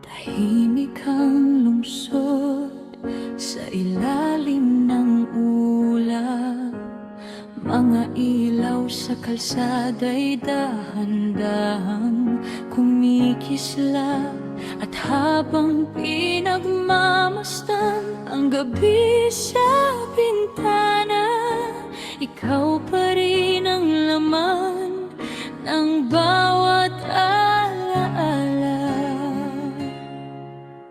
Tahimik ang lungsod sa ilalim ng ulap. Mga ilaw sa kalsada'y dahan-dahang kumikislap. At habang pinagmamasdan ang gabi sa bintana, ikaw pa rin ang laman ng bawat alaala.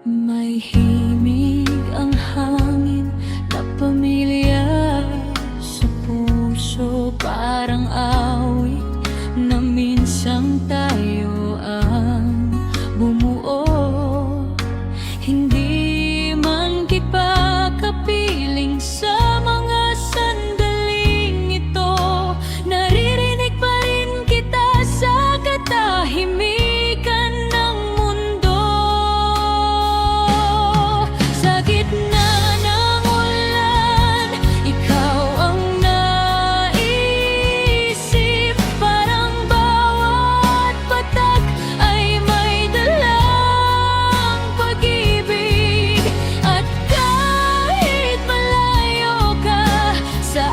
May himig ang hangin na pamilya sa puso, parang awit na minsang tayo ang bumuo. Hindi man kita kapiling sa mga sandaling ito, naririnig pa rin kita sa katahimikan ng mundo. Sa gitna ng ulan, ikaw ang naisip, parang bawat patak ay may dalang pag-ibig. At kahit malayo ka sa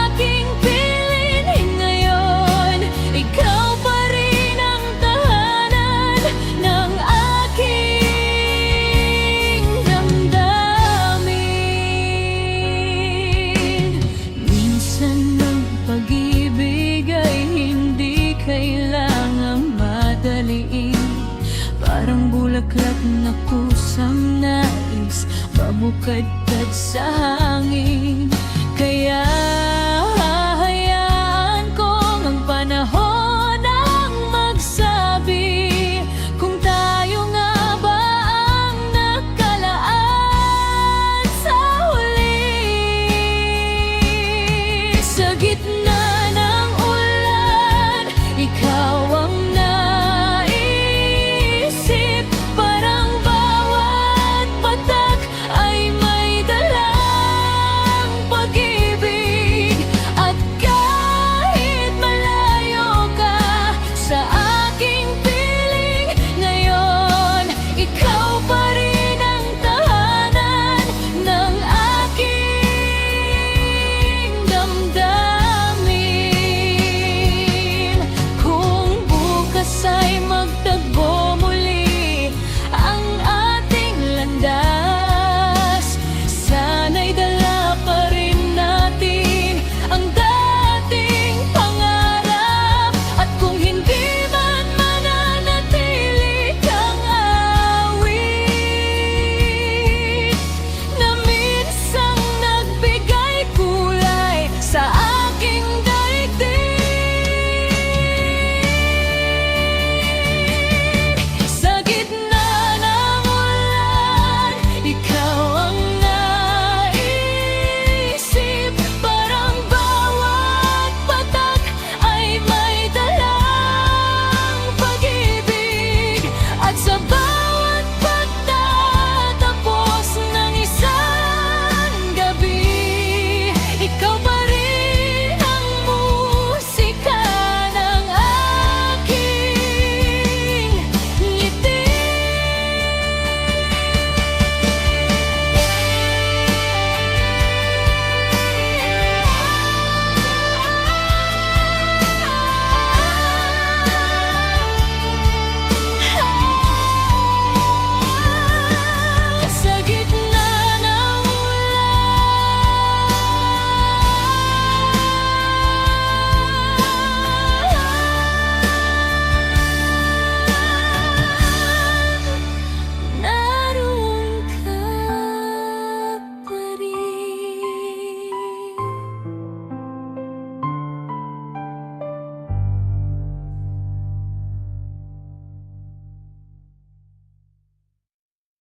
aking piling ngayon, ikaw pa rin ang tahanan ng aking damdamin. Minsan ang pag-ibig ay hindi kailangang madaliin, parang bulaklak na kusang nais mabukadkad sa